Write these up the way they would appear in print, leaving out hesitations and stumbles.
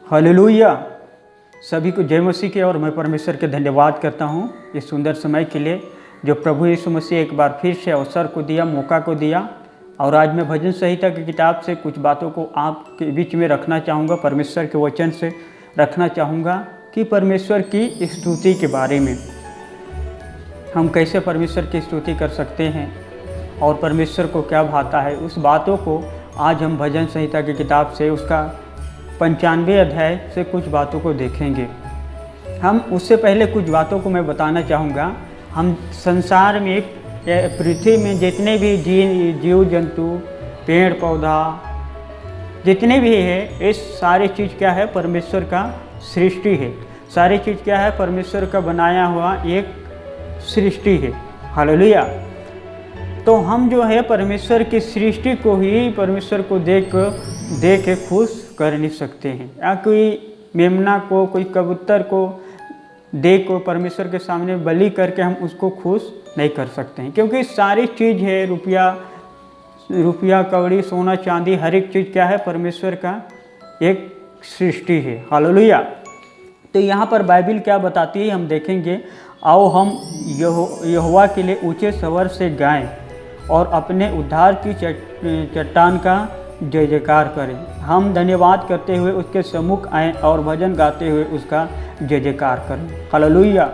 Hallelujah. सभी को जय मसीह के। और मैं परमेश्वर के धन्यवाद करता हूँ इस सुंदर समय के लिए जो प्रभु यीशु मसीह एक बार फिर से अवसर को दिया, मौका को दिया। और आज मैं भजन संहिता की किताब से कुछ बातों को आपके बीच में रखना चाहूँगा, परमेश्वर के वचन से रखना चाहूँगा कि परमेश्वर की स्तुति के बारे में हम कैसे परमेश्वर की स्तुति कर सकते हैं और परमेश्वर को क्या भाता है। उस बातों को आज हम भजन संहिता की किताब से उसका 95 अध्याय से कुछ बातों को देखेंगे। हम उससे पहले कुछ बातों को मैं बताना चाहूँगा। हम संसार में, पृथ्वी में जितने भी जीव जंतु, पेड़ पौधा जितने भी है, ये सारी चीज़ क्या है? परमेश्वर का सृष्टि है। सारी चीज़ क्या है? परमेश्वर का बनाया हुआ एक सृष्टि है। हालेलुया। तो हम जो है परमेश्वर की सृष्टि को ही परमेश्वर को देख के खुश कर नहीं सकते हैं। या कोई मेमना को, कोई कबूतर को देख को परमेश्वर के सामने बलि करके हम उसको खुश नहीं कर सकते हैं, क्योंकि सारी चीज़ है, रुपया कौड़ी, सोना चांदी, हर एक चीज़ क्या है? परमेश्वर का एक सृष्टि है। हालेलुया। तो यहाँ पर बाइबिल क्या बताती है हम देखेंगे। आओ हम यहोवा के लिए ऊंचे स्वर से गाएं और अपने उद्धार की चट्टान का जय जयकार करें। हम धन्यवाद करते हुए उसके सम्मुख आएँ और भजन गाते हुए उसका जय जयकार करें। हालेलुया।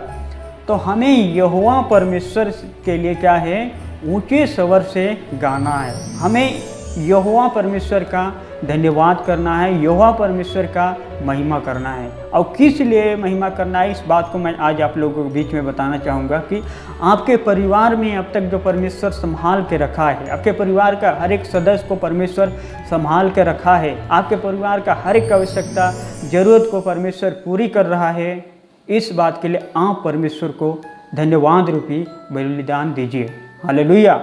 तो हमें यहोवा परमेश्वर के लिए क्या है? ऊंचे स्वर से गाना है। हमें यहोवा परमेश्वर का धन्यवाद करना है, यहोवा परमेश्वर का महिमा करना है। और किस लिए महिमा करना है, इस बात को मैं आज आप लोगों के बीच में बताना चाहूँगा कि आपके परिवार में अब तक जो परमेश्वर संभाल के रखा है, आपके परिवार का हर एक सदस्य को परमेश्वर संभाल के रखा है, आपके परिवार का हर एक आवश्यकता, ज़रूरत को परमेश्वर पूरी कर रहा है। इस बात के लिए आप परमेश्वर को धन्यवाद रूपी बलिदान दीजिए। हालेलुया।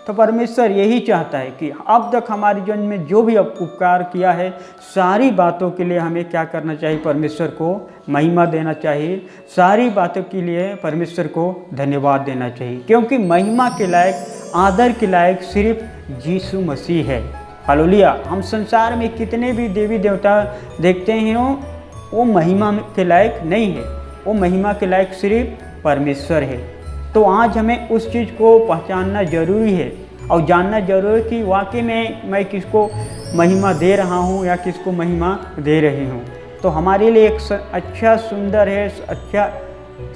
तो परमेश्वर यही चाहता है कि अब तक हमारे जीवन में जो भी उपकार किया है, सारी बातों के लिए हमें क्या करना चाहिए? परमेश्वर को महिमा देना चाहिए। सारी बातों के लिए परमेश्वर को धन्यवाद देना चाहिए, क्योंकि महिमा के लायक, आदर के लायक सिर्फ यीशु मसीह है। हालेलुया। हम संसार में कितने भी देवी देवता देखते हैं, वो महिमा के लायक नहीं है। वो महिमा के लायक सिर्फ परमेश्वर है। तो आज हमें उस चीज़ को पहचानना जरूरी है और जानना जरूरी है कि वाकई में मैं किसको महिमा दे रहा हूँ या किसको महिमा दे रही हूँ। तो हमारे लिए एक अच्छा, सुंदर है, अच्छा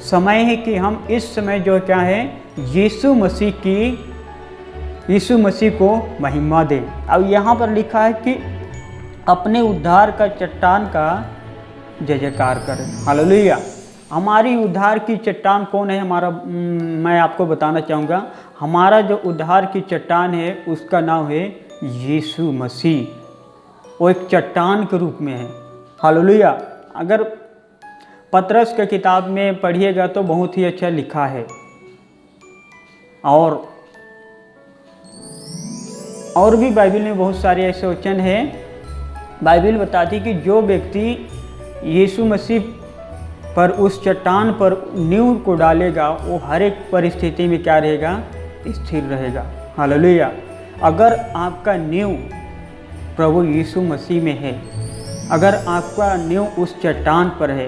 समय है कि हम इस समय जो क्या है, यीशु मसीह को महिमा दें। अब यहाँ पर लिखा है कि अपने उद्धार का चट्टान का जय जयकार करें। हालेलुया। हमारी उद्धार की चट्टान कौन है? मैं आपको बताना चाहूँगा। हमारा जो उद्धार की चट्टान है उसका नाम है यीशु मसीह। वो एक चट्टान के रूप में है। हालेलुया। अगर पतरस की किताब में पढ़िएगा तो बहुत ही अच्छा लिखा है। और भी बाइबल में बहुत सारे ऐसे वचन हैं। बाइबल बताती कि जो व्यक्ति यीशु मसीह पर उस चट्टान पर नींव को डालेगा, वो हर एक परिस्थिति में क्या रहेगा? स्थिर रहेगा। हालेलुया। अगर आपका नींव प्रभु यीशु मसीह में है, अगर आपका नींव उस चट्टान पर है,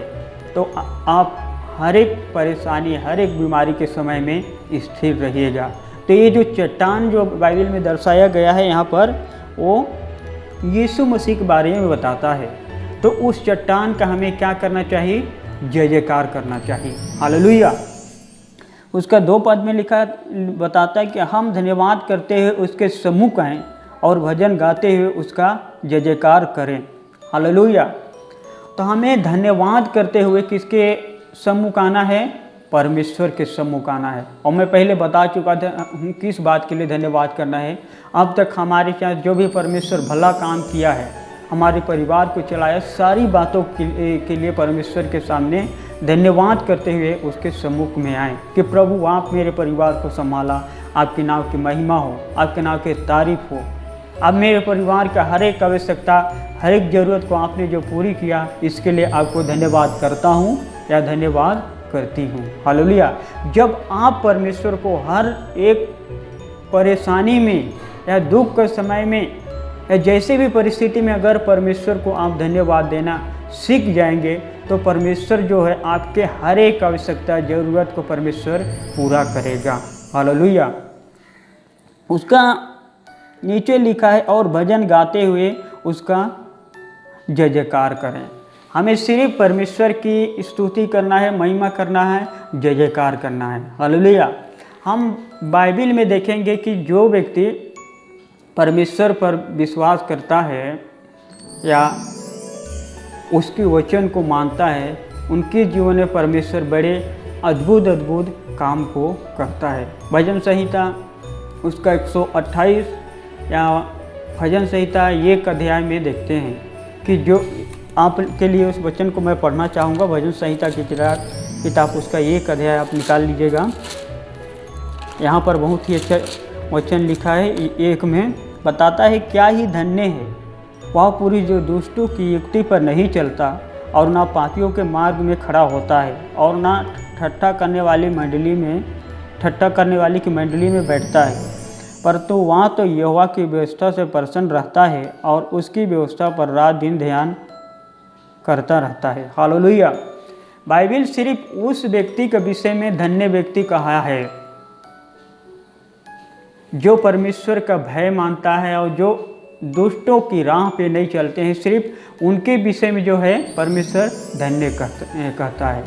तो आप हर एक परेशानी, हर एक बीमारी के समय में स्थिर रहिएगा। तो ये जो चट्टान जो बाइबल में दर्शाया गया है यहाँ पर, वो यीशु मसीह के बारे में बताता है। तो उस चट्टान का हमें क्या करना चाहिए? जय जयकार करना चाहिए। हालेलुया। उसका 2 पद में लिखा बताता है कि हम धन्यवाद करते हुए उसके सम्मुख आएँ और भजन गाते हुए उसका जय जयकार करें। हालेलुया। तो हमें धन्यवाद करते हुए किसके सम्मुख आना है? परमेश्वर के सम्मुख आना है। और मैं पहले बता चुका था किस बात के लिए धन्यवाद करना है। अब तक हमारे साथ जो भी परमेश्वर भला काम किया है, हमारे परिवार को चलाया, सारी बातों के लिए परमेश्वर के सामने धन्यवाद करते हुए उसके सम्मुख में आए कि प्रभु आप मेरे परिवार को संभाला, आपके नाम की महिमा हो, आपके नाम की तारीफ हो। अब मेरे परिवार का हर एक आवश्यकता, हर एक ज़रूरत को आपने जो पूरी किया, इसके लिए आपको धन्यवाद करता हूँ या धन्यवाद करती हूँ। हालेलुया। जब आप परमेश्वर को हर एक परेशानी में या दुख के समय में या जैसे भी परिस्थिति में अगर परमेश्वर को आप धन्यवाद देना सीख जाएंगे तो परमेश्वर जो है आपके हर एक आवश्यकता ज़रूरत को परमेश्वर पूरा करेगा। हालेलुया। उसका नीचे लिखा है और भजन गाते हुए उसका जय जयकार करें। हमें सिर्फ परमेश्वर की स्तुति करना है, महिमा करना है, जय जयकार करना है। हालेलुया। हम बाइबल में देखेंगे कि जो व्यक्ति परमेश्वर पर विश्वास करता है या उसके वचन को मानता है, उनके जीवन में परमेश्वर बड़े अद्भुत अद्भुत काम को करता है। भजन संहिता उसका 128 या भजन संहिता 1 अध्याय में देखते हैं कि जो आपके लिए उस वचन को मैं पढ़ना चाहूँगा। भजन संहिता की किताब उसका 1 अध्याय आप निकाल लीजिएगा। यहाँ पर बहुत ही अच्छा वचन लिखा है। 1 में बताता है, क्या ही धन्य है वह पुरुष जो दुष्टों की युक्ति पर नहीं चलता और ना पापियों के मार्ग में खड़ा होता है और ना ठट्ठा करने वाली की मंडली में बैठता है, परंतु वहाँ तो यहोवा की व्यवस्था से प्रसन्न रहता है और उसकी व्यवस्था पर रात दिन ध्यान करता रहता है। हालेलुया। बाइबल सिर्फ उस व्यक्ति के विषय में धन्य व्यक्ति कहा है जो परमेश्वर का भय मानता है और जो दुष्टों की राह पे नहीं चलते हैं। सिर्फ उनके विषय में जो है परमेश्वर धन्य कहता है।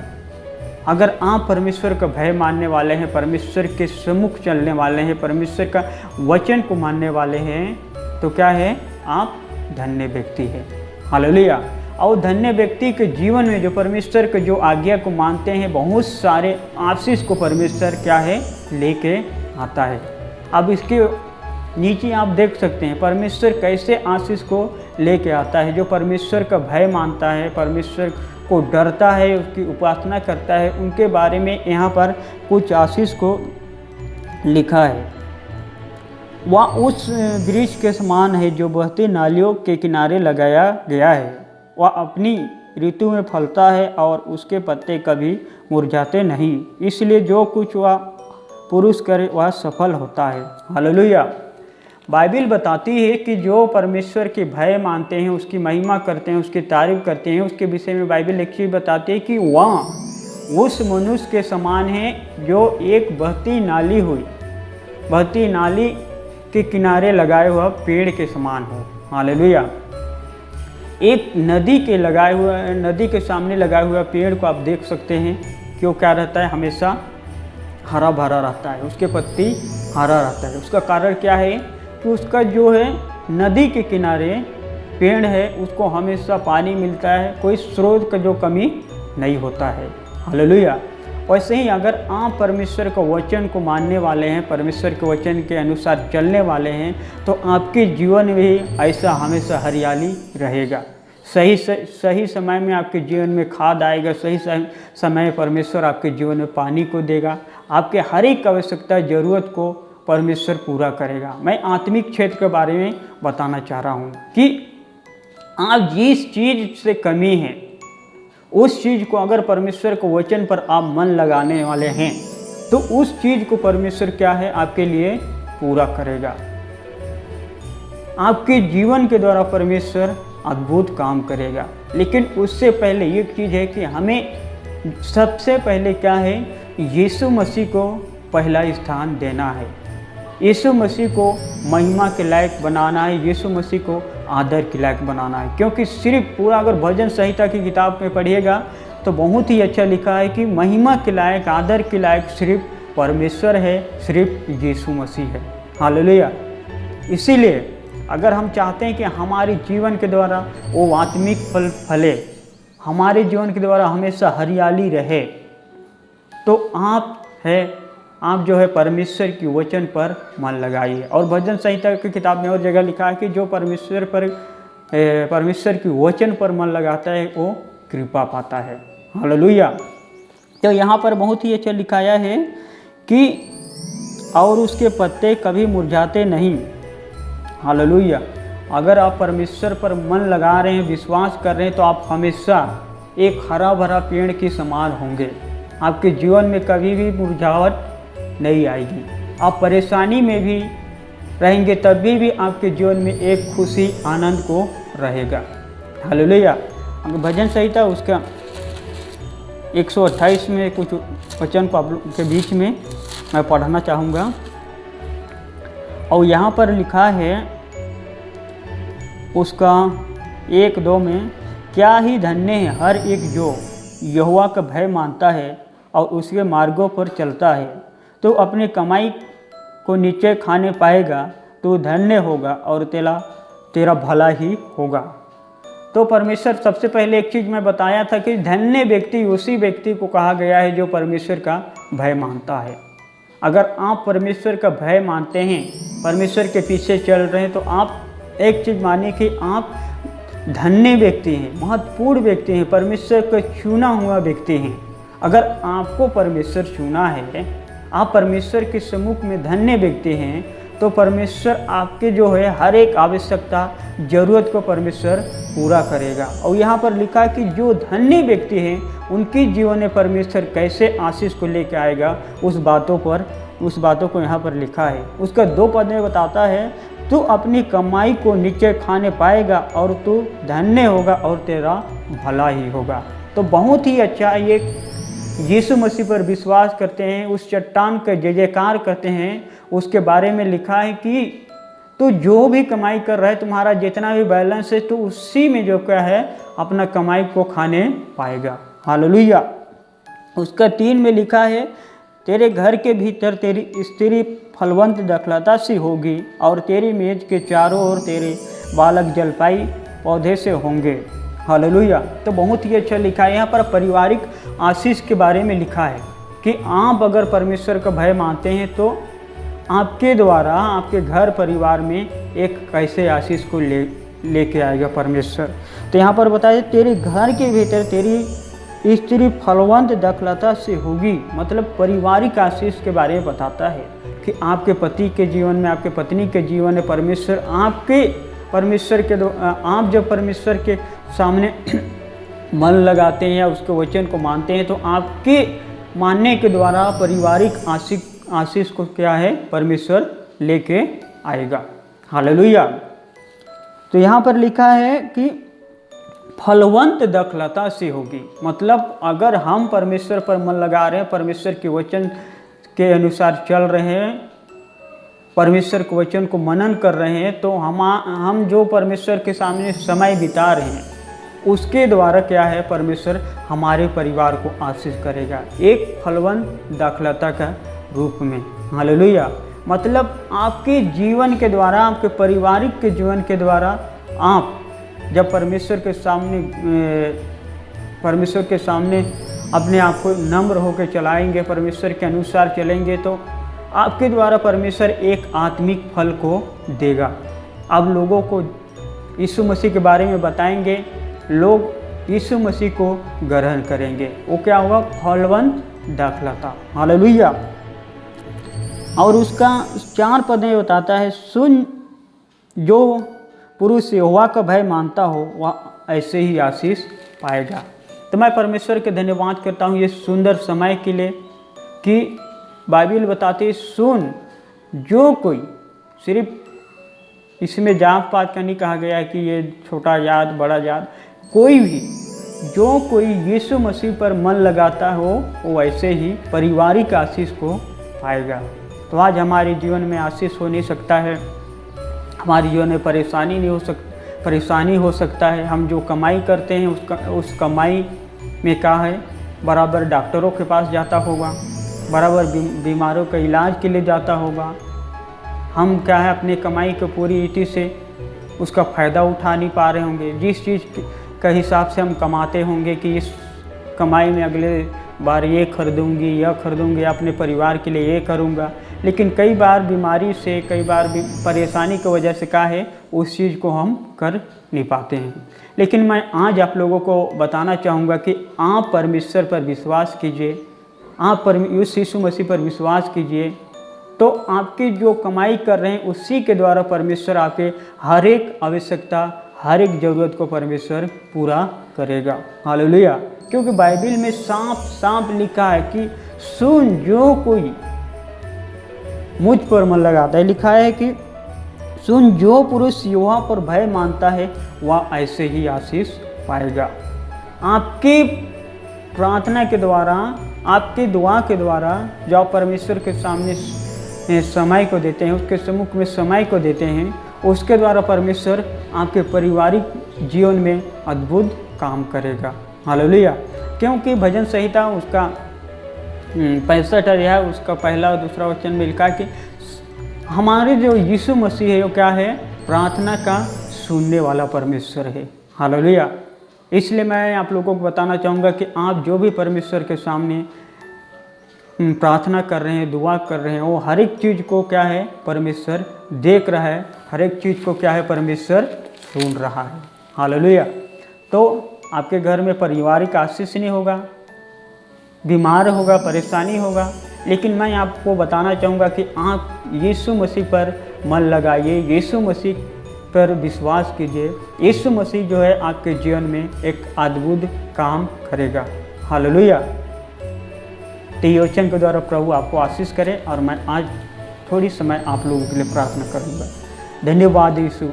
अगर आप परमेश्वर का भय मानने वाले हैं, परमेश्वर के सम्मुख चलने वाले हैं, परमेश्वर का वचन को मानने वाले हैं, तो क्या है, आप धन्य व्यक्ति हैं। हालेलुया। और धन्य व्यक्ति के जीवन में जो परमेश्वर के जो आज्ञा को मानते हैं, बहुत सारे आशीष को परमेश्वर क्या है, लेके आता है। अब इसके नीचे आप देख सकते हैं परमेश्वर कैसे आशीष को लेके आता है। जो परमेश्वर का भय मानता है, परमेश्वर को डरता है, उसकी उपासना करता है, उनके बारे में यहाँ पर कुछ आशीष को लिखा है। वह उस वृक्ष के समान है जो बहती नालियों के किनारे लगाया गया है। वह अपनी ऋतु में फलता है और उसके पत्ते कभी मुरझाते नहीं, इसलिए जो कुछ वह पुरुष करे वह सफल होता है। हालेलुया। बाइबल बताती है कि जो परमेश्वर के भय मानते हैं, उसकी महिमा करते हैं, उसकी तारीफ करते हैं, उसके विषय में बाइबल एक चीज़ बताती है कि वह उस मनुष्य के समान है जो एक बहती नाली के किनारे लगाए हुआ पेड़ के समान हो। हालेलुया। एक नदी के सामने लगाए हुआ पेड़ को आप देख सकते हैं कि वो क्या रहता है, हमेशा हरा भरा रहता है, उसके पत्ती हरा रहता है। उसका कारण क्या है कि उसका जो है नदी के किनारे पेड़ है, उसको हमेशा पानी मिलता है, कोई स्रोत का जो कमी नहीं होता है। हालेलुया। वैसे ही अगर आप परमेश्वर के वचन को मानने वाले हैं, परमेश्वर के वचन के अनुसार चलने वाले हैं, तो आपके जीवन में भी ऐसा हमेशा हरियाली रहेगा। सही समय में आपके जीवन में खाद आएगा, सही समय परमेश्वर आपके जीवन में पानी को देगा, आपके हर एक आवश्यकता ज़रूरत को परमेश्वर पूरा करेगा। मैं आत्मिक क्षेत्र के बारे में बताना चाह रहा हूँ कि आप जिस चीज़ से कमी है, उस चीज़ को अगर परमेश्वर के वचन पर आप मन लगाने वाले हैं, तो उस चीज़ को परमेश्वर क्या है, आपके लिए पूरा करेगा। आपके जीवन के द्वारा परमेश्वर अद्भुत काम करेगा। लेकिन उससे पहले एक चीज़ है कि हमें सबसे पहले क्या है, यीशु मसीह को पहला स्थान देना है, यीशु मसीह को महिमा के लायक बनाना है, यीशु मसीह को आदर के लायक बनाना है। क्योंकि सिर्फ पूरा अगर भजन संहिता की किताब में पढ़िएगा तो बहुत ही अच्छा लिखा है कि महिमा के लायक, आदर के लायक सिर्फ परमेश्वर है, सिर्फ यीशु मसीह है। हालेलुया। इसीलिए अगर हम चाहते हैं कि हमारे जीवन के द्वारा वो आत्मिक फल फले, हमारे जीवन के द्वारा हमेशा हरियाली रहे, तो आप जो है परमेश्वर की वचन पर मन लगाइए। और भजन संहिता की किताब में और जगह लिखा है कि जो परमेश्वर की वचन पर मन लगाता है वो कृपा पाता है। हालेलुया। तो यहाँ पर बहुत ही अच्छा लिखाया है कि और उसके पत्ते कभी मुरझाते नहीं। हालेलुया। अगर आप परमेश्वर पर मन लगा रहे हैं, विश्वास कर रहे हैं, तो आप हमेशा एक हरा भरा पेड़ के समान होंगे। आपके जीवन में कभी भी मुरझावट नहीं आएगी। आप परेशानी में भी रहेंगे तभी भी आपके जीवन में एक खुशी, आनंद को रहेगा। हालेलुया। भजन संहिता उसका 128 में कुछ वचन के बीच में मैं पढ़ना चाहूँगा। और यहाँ पर लिखा है उसका 1-2 में, क्या ही धन्य है हर एक जो यहोवा का भय मानता है और उसके मार्गों पर चलता है, तो अपनी कमाई को नीचे खाने पाएगा, तो धन्य होगा और तेरा भला ही होगा। तो परमेश्वर, सबसे पहले एक चीज़ मैं बताया था कि धन्य व्यक्ति उसी व्यक्ति को कहा गया है जो परमेश्वर का भय मानता है। अगर आप परमेश्वर का भय मानते हैं, परमेश्वर के पीछे चल रहे हैं, तो आप एक चीज़ मानिए कि आप धन्य व्यक्ति हैं, महत्वपूर्ण व्यक्ति हैं, परमेश्वर का चुना हुआ व्यक्ति हैं। अगर आपको परमेश्वर चुना है, आप परमेश्वर के सम्मुख में धन्य व्यक्ति हैं, तो परमेश्वर आपके जो है हर एक आवश्यकता, ज़रूरत को परमेश्वर पूरा करेगा। और यहाँ पर लिखा है कि जो धन्य व्यक्ति हैं उनकी जीवन में परमेश्वर कैसे आशीष को लेकर आएगा, उस बातों को यहाँ पर लिखा है। उसका 2 पद में बताता है, तू अपनी कमाई को नीचे खाने पाएगा और तू धन्य होगा और तेरा भला ही होगा। तो बहुत ही अच्छा, ये यीशु मसीह पर विश्वास करते हैं, उस चट्टान का जय जयकार करते हैं, उसके बारे में लिखा है कि तो जो भी कमाई कर रहा है, तुम्हारा जितना भी बैलेंस है, तो उसी में जो क्या है अपना कमाई को खाने पाएगा। हालेलुया। उसका 3 में लिखा है, तेरे घर के भीतर तेरी स्त्री फलवंत दखलता सी होगी और तेरी मेज के चारों ओर तेरे बालक जलपाई पौधे से होंगे। हालेलुया। तो बहुत ही अच्छा लिखा है। यहाँ पर पारिवारिक आशीष के बारे में लिखा है कि आप अगर परमेश्वर का भय मानते हैं तो आपके द्वारा आपके घर परिवार में एक कैसे आशीष को लेके आएगा परमेश्वर। तो यहाँ पर बताया, तेरे घर के भीतर तेरी स्त्री फलवंत दखलता से होगी, मतलब पारिवारिक आशीष के बारे में बताता है कि आपके पति के जीवन में, आपके पत्नी के जीवन में परमेश्वर आप जब परमेश्वर के सामने मन लगाते हैं या उसके वचन को मानते हैं, तो आपके मानने के द्वारा पारिवारिक आशीष को क्या है परमेश्वर लेके आएगा। हालेलुया। तो यहाँ पर लिखा है कि फलवंत दखलता से होगी, मतलब अगर हम परमेश्वर पर मन लगा रहे हैं, परमेश्वर के वचन के अनुसार चल रहे हैं, परमेश्वर के वचन को मनन कर रहे हैं, तो हम जो परमेश्वर के सामने समय बिता रहे हैं, उसके द्वारा क्या है परमेश्वर हमारे परिवार को आशीष करेगा, एक फलवंत दाखलता का रूप में। हालेलुया। मतलब आपके जीवन के द्वारा, आपके पारिवारिक के जीवन के द्वारा, आप जब परमेश्वर के सामने अपने आप को नम्र होकर चलाएंगे, परमेश्वर के अनुसार चलेंगे, तो आपके द्वारा परमेश्वर एक आत्मिक फल को देगा। अब लोगों को यीशु मसीह के बारे में बताएंगे, लोग यीशु मसीह को ग्रहण करेंगे, वो क्या होगा, फलवंत दाखलता। हालेलुया। और उसका 4 पद में बताता है, सुन, जो पुरुष यहोवा का भय मानता हो वह ऐसे ही आशीष पाएगा। तो मैं परमेश्वर के धन्यवाद करता हूँ ये सुंदर समय के लिए कि बाइबल बताती है, सुन, जो कोई, सिर्फ इसमें जात पात का नहीं कहा गया है कि ये छोटा जात बड़ा जात, कोई भी, जो कोई यीशु मसीह पर मन लगाता हो वो ऐसे ही पारिवारिक आशीष को पाएगा। तो आज हमारे जीवन में आशीष हो नहीं सकता है, हमारे जीवन में परेशानी हो सकता है। हम जो कमाई करते हैं उस कमाई में क्या है, बराबर डॉक्टरों के पास जाता होगा, बराबर बीमारों का इलाज के लिए जाता होगा। हम क्या है अपनी कमाई को पूरी रीति से उसका फ़ायदा उठा नहीं पा रहे होंगे। जिस चीज़ का हिसाब से हम कमाते होंगे कि इस कमाई में अगले बार ये खरीदूँगी, यह खरीदूँगी, अपने परिवार के लिए ये करूँगा, लेकिन कई बार बीमारी से, कई बार परेशानी की वजह से क्या है उस चीज़ को हम कर नहीं पाते हैं। लेकिन मैं आज आप लोगों को बताना चाहूँगा कि आप परमेश्वर पर विश्वास कीजिए, आप यीशु मसीह पर विश्वास कीजिए, तो आपकी जो कमाई कर रहे हैं उसी के द्वारा परमेश्वर आपके हर एक आवश्यकता, हर एक ज़रूरत को परमेश्वर पूरा करेगा। हालेलुया। क्योंकि बाइबल में साफ लिखा है कि सुन, जो कोई मुझ पर मन लगाता है, लिखा है कि सुन, जो पुरुष यहोवा पर भय मानता है वह ऐसे ही आशीष पाएगा। आपकी प्रार्थना के द्वारा, आपकी दुआ के द्वारा जो आप परमेश्वर के सामने समय को देते हैं, उसके सम्मुख में समय को देते हैं, उसके द्वारा परमेश्वर आपके पारिवारिक जीवन में अद्भुत काम करेगा। हालेलुया। क्योंकि भजन संहिता उसका 65 अध्याय उसका पहला और दूसरा वचन में लिखा कि हमारे जो यीशु मसीह है वो क्या है? प्रार्थना का सुनने वाला परमेश्वर है। हालेलुया। इसलिए मैं आप लोगों को बताना चाहूँगा कि आप जो भी परमेश्वर के सामने प्रार्थना कर रहे हैं, दुआ कर रहे हैं, वो हर एक चीज़ को क्या है? परमेश्वर देख रहा है। हर एक चीज़ को क्या है? परमेश्वर सुन रहा है। हालेलुया। तो आपके घर में पारिवारिक आशीष नहीं होगा, बीमार होगा, परेशानी होगा, लेकिन मैं आपको बताना चाहूँगा कि आप यीशु मसीह पर मन लगाइए, यीशु मसीह पर विश्वास कीजिए। यीशु मसीह जो है आपके जीवन में एक अद्भुत काम करेगा। हालेलुया। तो ये वचन के द्वारा प्रभु आपको आशीष करे और मैं आज थोड़ी समय आप लोगों के लिए प्रार्थना करूँगा। धन्यवाद यीशु।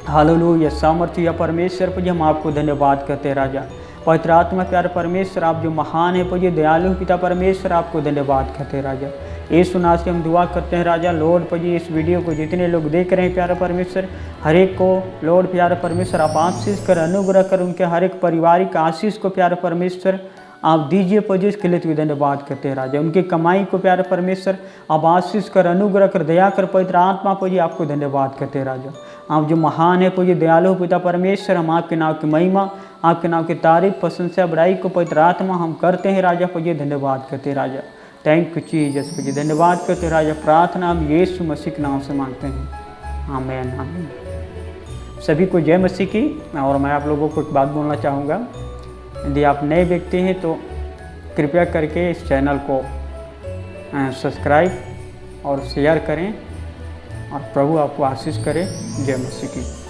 हालेलुया। सामर्थ्य परमेश्वर पर हम आपको धन्यवाद करते हैं राजा। पवित्र आत्मा प्यारे परमेश्वर, आप जो महान है पूज्य दयालु पिता परमेश्वर, आपको धन्यवाद करते हैं राजा। यीशु नाम से हम दुआ करते हैं राजा। लॉर्ड पूज्य इस वीडियो को जितने लोग देख रहे हैं प्यारे परमेश्वर, हर एक को लॉर्ड प्यारे परमेश्वर आप आशीष कर, अनुग्रह कर, उनके हर एक पारिवारिक आशीष को प्यारे परमेश्वर आप दीजिए पूज्य। इसके लिए तुम्हें धन्यवाद करते हैं राजा। उनकी कमाई को प्यारे परमेश्वर आप आशीष कर, अनुग्रह कर, दया कर पवित्र आत्मा पूज्य। आपको धन्यवाद करते हैं राजा। आप जो महान है पूज्य दयालु पिता परमेश्वर, हम आपके नाम की महिमा, आपके नाम की तारीफ, प्रशंसा, बड़ाई को पवित्र आत्मा हम करते हैं राजा पूज्य। धन्यवाद करते हैं राजा। थैंक यू जीसस पूज्य। धन्यवाद करते हैं राजा। प्रार्थना हम यीशु मसीह के नाम से मांगते हैं। आमीन आमीन। सभी को जय मसीह की। और मैं आप लोगों को एक बात बोलना चाहूँगा, यदि आप नए व्यक्ति हैं तो कृपया करके इस चैनल को सब्सक्राइब और शेयर करें और प्रभु आपको आशीष करे। जय मसीह की।